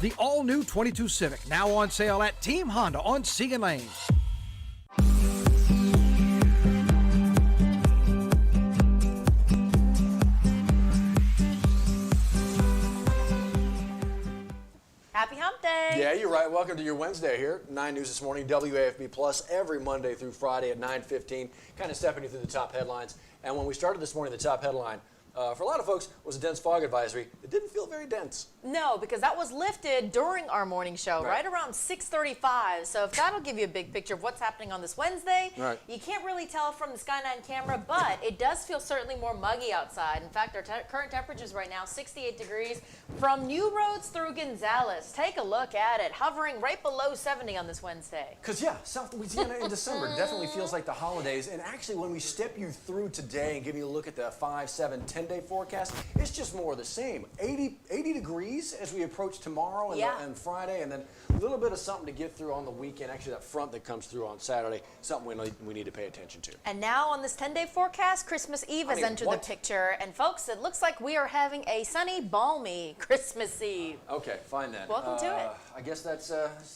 The all-new 22 Civic, now on sale at Team Honda on Siegen Lane. Happy Hump Day! Yeah, you're right. Welcome to your Wednesday here. 9 News This Morning, WAFB Plus, every Monday through Friday at 9:15, kind of stepping you through the top headlines. And when we started this morning, the top headline, for a lot of folks, was a dense fog advisory. It didn't feel very dense. No, because that was lifted during our morning show, right around 6:35. So if that'll give you a big picture of what's happening on this Wednesday, you can't really tell from the Sky 9 camera, but it does feel certainly more muggy outside. In fact, our current temperatures right now, 68 degrees from New Roads through Gonzales. Take a look at it, hovering right below 70 on this Wednesday. Because, yeah, South Louisiana in December definitely feels like the holidays. And actually, when we step you through today and give you a look at the 5, 7, 10-day forecast, it's just more of the same. 80 degrees as we approach tomorrow and Friday, and then a little bit of something to get through on the weekend. Actually, that front that comes through on Saturday, something we need to pay attention to. And now on this 10-day forecast, Christmas Eve has entered the picture. And folks, it looks like we are having a sunny, balmy Christmas Eve. Okay, fine then. Welcome to it. I guess that's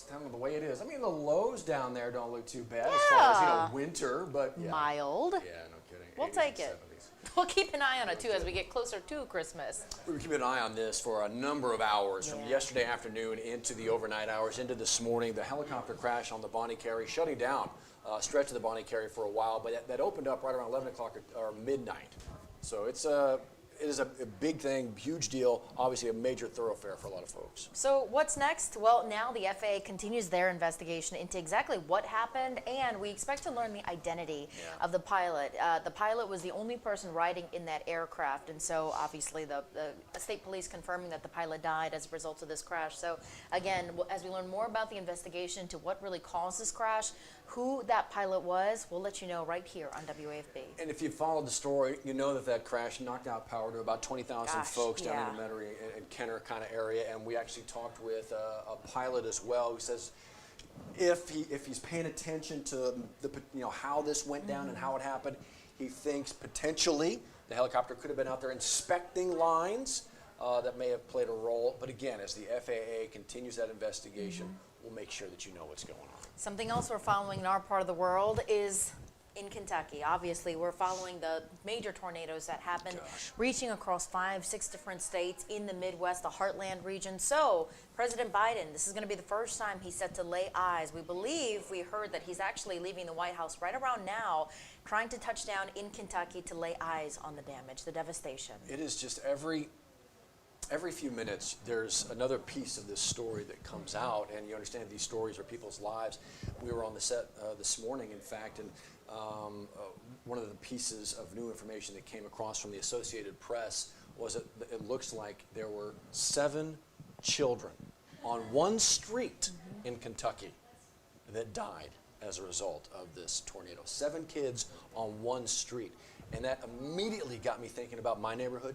kind of the way it is. I mean, the lows down there don't look too bad as far as, winter, but mild. Yeah, no kidding. We'll take it. 70s. We'll keep an eye on it, too, as we get closer to Christmas. We were keeping an eye on this for a number of hours, from yesterday afternoon into the overnight hours, into this morning. The helicopter crash on the Bonnie Carey, shutting down a stretch of the Bonnie Carey for a while, but that opened up right around 11 o'clock or midnight. So it is a big thing, huge deal, obviously a major thoroughfare for a lot of folks. So what's next? Well, now the FAA continues their investigation into exactly what happened, and we expect to learn the identity of the pilot. The pilot was the only person riding in that aircraft, and so obviously the state police confirming that the pilot died as a result of this crash. So again, as we learn more about the investigation into what really caused this crash, who that pilot was, we'll let you know right here on WAFB. And if you followed the story, you know that crash knocked out power to about 20,000 folks down in the Metairie and Kenner kind of area. And we actually talked with a pilot as well who says if he's paying attention to how this went down and how it happened, he thinks potentially the helicopter could have been out there inspecting lines that may have played a role. But again, as the FAA continues that investigation, we'll make sure that you know what's going on. Something else we're following in our part of the world is in Kentucky. Obviously, we're following the major tornadoes that happened, reaching across 5, 6 different states in the Midwest, the Heartland region. So President Biden, this is going to be the first time he's set to lay eyes. We heard that he's actually leaving the White House right around now, trying to touch down in Kentucky to lay eyes on the damage, the devastation. It is just every few minutes, there's another piece of this story that comes out, and you understand these stories are people's lives. We were on the set this morning, in fact, and one of the pieces of new information that came across from the Associated Press was that it looks like there were 7 children on one street in Kentucky that died as a result of this tornado. 7 kids on one street. And that immediately got me thinking about my neighborhood.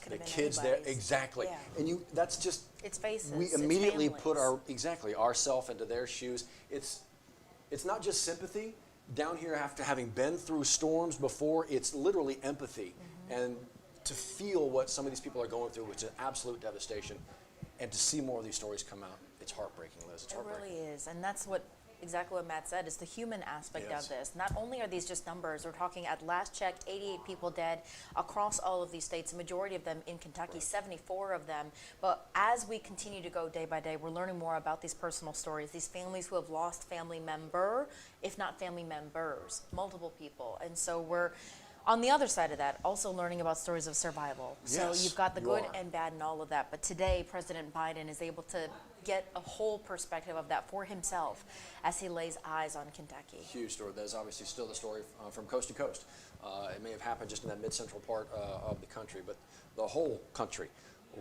The kids there, exactly. And that's just, it's faces. We immediately put ourselves into their shoes. It's not just sympathy. Down here, after having been through storms before, it's literally empathy. And to feel what some of these people are going through, which is absolute devastation, and to see more of these stories come out, it's heartbreaking, Liz. It's heartbreaking. It really is, and that's exactly what Matt said, is the human aspect of this. Not only are these just numbers, we're talking at last check, 88 people dead across all of these states, a majority of them in Kentucky, 74 of them. But as we continue to go day by day, we're learning more about these personal stories, these families who have lost family member, if not family members, multiple people. And so we're on the other side of that, also learning about stories of survival. So you've got the good and bad and all of that. But today, President Biden is able to get a whole perspective of that for himself as he lays eyes on Kentucky. Huge story. There's obviously still the story from coast to coast. It may have happened just in that mid-central part of the country, but the whole country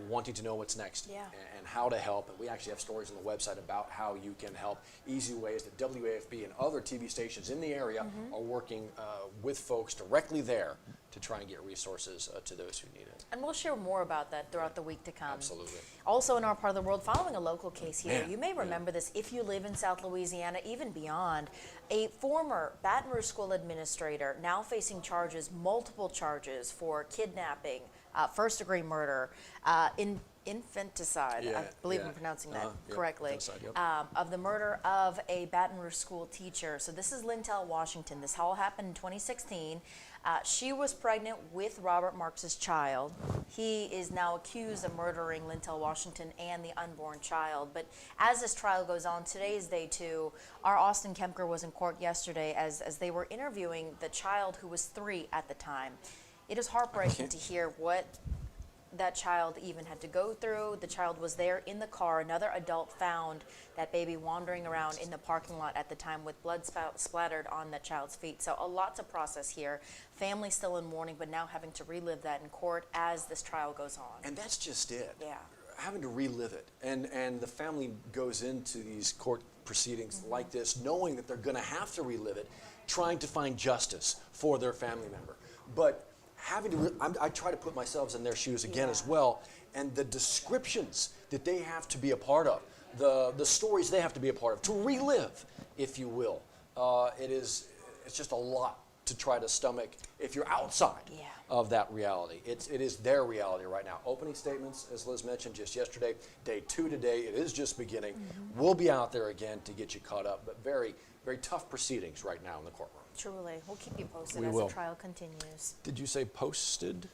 wanting to know what's next and how to help. And we actually have stories on the website about how you can help. Easy ways that WAFB and other TV stations in the area are working with folks directly there to try and get resources to those who need it. And we'll share more about that throughout the week to come. Absolutely. Also in our part of the world, following a local case here, you may remember this if you live in South Louisiana, even beyond. A former Baton Rouge school administrator now facing charges, multiple charges for kidnapping, first-degree murder, infanticide, I believe I'm pronouncing that correctly, Infanticide, of the murder of a Baton Rouge school teacher. So this is Lintel, Washington. This all happened in 2016. She was pregnant with Robert Marks's child. He is now accused of murdering Lintel, Washington, and the unborn child. But as this trial goes on, today is day 2. Our Austin Kempker was in court yesterday as they were interviewing the child who was 3 at the time. It is heartbreaking to hear what that child even had to go through. The child was there in the car. Another adult found that baby wandering around in the parking lot at the time with blood splattered on that child's feet. So a lot to process here. Family still in mourning, but now having to relive that in court as this trial goes on. And that's just it. Yeah. Having to relive it. And the family goes into these court proceedings like this knowing that they're going to have to relive it, trying to find justice for their family member. But having to, I try to put myself in their shoes again as well, and the descriptions that they have to be a part of, the stories they have to be a part of, to relive, if you will. It's just a lot to try to stomach if you're outside of that reality. It is their reality right now. Opening statements, as Liz mentioned just yesterday, day 2 today. It is just beginning. We'll be out there again to get you caught up, but very, very tough proceedings right now in the courtroom. Truly. We'll keep you posted We as will. the trial continues. Did you say posted?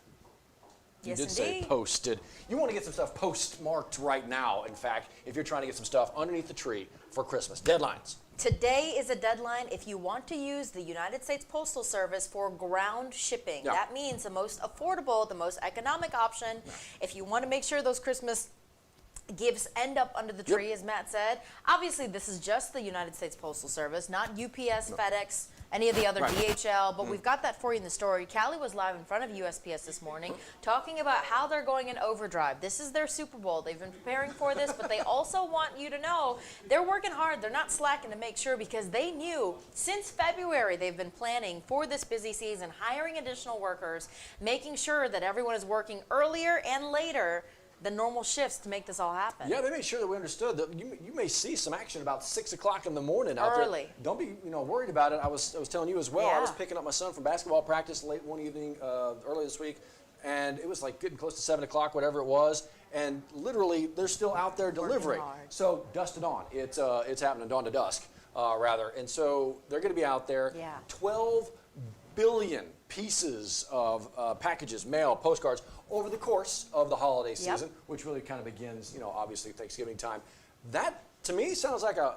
Yes, You did say indeed. posted. You want to get some stuff postmarked right now, in fact, if you're trying to get some stuff underneath the tree for Christmas. Deadlines. Today is a deadline if you want to use the United States Postal Service for ground shipping. Yeah. That means the most affordable, the most economic option. If you want to make sure those Christmas gifts end up under the tree, as Matt said. Obviously, this is just the United States Postal Service, not UPS, FedEx, any of the other DHL, but we've got that for you in the story. Callie was live in front of USPS this morning talking about how they're going in overdrive. This is their Super Bowl. They've been preparing for this, but they also want you to know they're working hard. They're not slacking to make sure, because they knew since February they've been planning for this busy season, hiring additional workers, making sure that everyone is working earlier and later the normal shifts to make this all happen. Yeah, they made sure that we understood that you may see some action about 6 o'clock in the morning out Early. there. Don't be worried about it. I was telling you as well. I was Yeah. picking up my son from basketball practice late one evening early this week, and it was like getting close to 7 o'clock, whatever it was. And literally, they're still out there delivering. hard. So dust it on. It's happening dawn to dusk, rather. And so they're going to be out there. Yeah. 12 billion pieces of packages, mail, postcards over the course of the holiday season, which really kind of begins, obviously Thanksgiving time. That to me sounds like a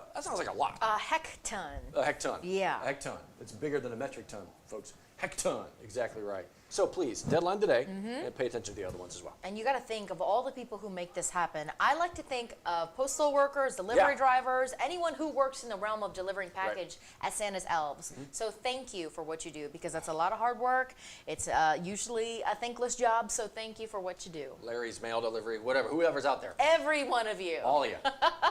lot. A heck ton. A hecton. Yeah. A hecton. It's bigger than a metric ton, folks. Hecton. Exactly right. So please, deadline today, and pay attention to the other ones as well. And you got to think of all the people who make this happen. I like to think of postal workers, delivery drivers, anyone who works in the realm of delivering package as Santa's elves. So thank you for what you do, because that's a lot of hard work. It's usually a thankless job, so thank you for what you do. Larry's mail delivery, whatever, whoever's out there. Every one of you. All of you.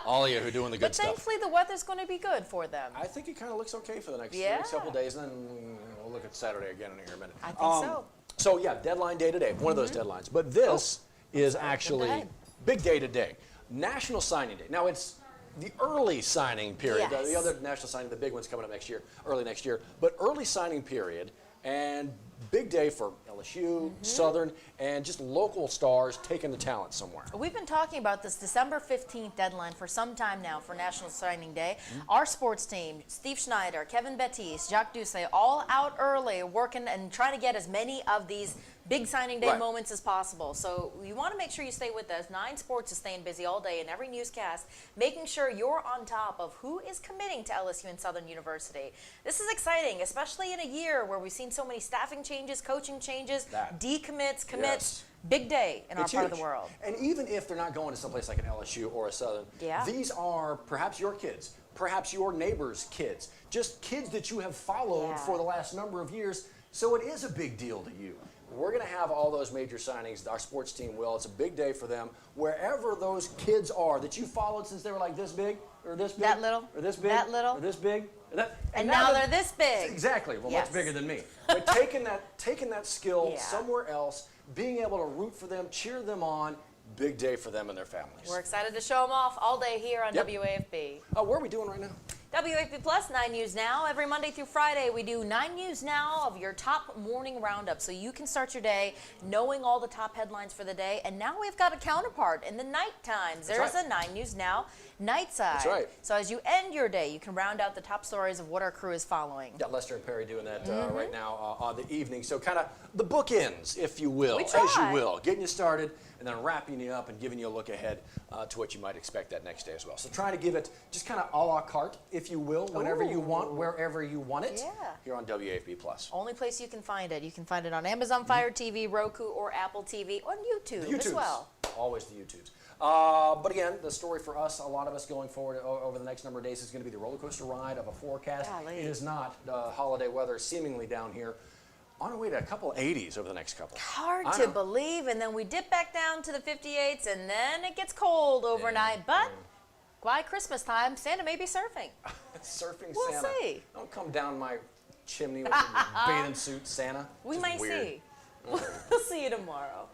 All of you who are doing the good But stuff. thankfully the weather's going to be good for them. I think it kind of looks okay for the next couple days, and then we'll look at Saturday again in here in a minute. I think so. So yeah, deadline day today, one of those deadlines. But this is actually ahead. big day today, National Signing Day. Now it's the early signing period. Yes. The other national signing, the big one's coming up next year, early next year. But early signing period, and big day for LSU, Southern, and just local stars taking the talent somewhere. We've been talking about this December 15th deadline for some time now for National Signing Day. Our sports team, Steve Schneider, Kevin Bettise, Jacques Doucet, all out early working and trying to get as many of these big signing day moments as possible. So you want to make sure you stay with us. 9 Sports is staying busy all day in every newscast, making sure you're on top of who is committing to LSU and Southern University. This is exciting, especially in a year where we've seen so many staffing changes, coaching changes, decommits, commits. Yes. Big day in our It's part of huge. the world. And even if they're not going to someplace like an LSU or a Southern, these are perhaps your kids, perhaps your neighbor's kids, just kids that you have followed for the last number of years. So it is a big deal to you. We're going to have all those major signings. Our sports team will. It's a big day for them. Wherever those kids are that you followed since they were like this big, or this big, That little, or this big, that little, or this big, or that, and now they're this big. Exactly. Well, much bigger than me. But taking that skill somewhere else, being able to root for them, cheer them on, big day for them and their families. We're excited to show them off all day here on WAFB. What are we doing right now? WAFB Plus 9 News Now. Every Monday through Friday, we do 9 News Now of your top morning roundup, so you can start your day knowing all the top headlines for the day. And now we've got a counterpart in the night times. There's a 9 News Now night side. That's right. So as you end your day, you can round out the top stories of what our crew is following. Got Lester and Perry doing that right now on the evening. So kind of the bookends, if you will, We as try. you will, getting you started and then wrapping you up and giving you a look ahead to what you might expect that next day as well. So trying to give it just kind of a la carte, if you will, whenever you want, wherever you want it, here on WAFB Plus. Only place you can find it. You can find it on Amazon Fire TV, Roku, or Apple TV, on YouTube as well. Always the YouTubes. But again, the story for us, a lot of us going forward over the next number of days is going to be the roller coaster ride of a forecast. Golly. It is not holiday weather seemingly down here. On our way to a couple of 80s over the next couple. Hard to believe, and then we dip back down to the 58s, and then it gets cold overnight. But by Christmas time, Santa may be surfing. Surfing We'll Santa. see. Don't come down my chimney with your bathing suit, Santa. We Just might weird. see. We'll see you tomorrow.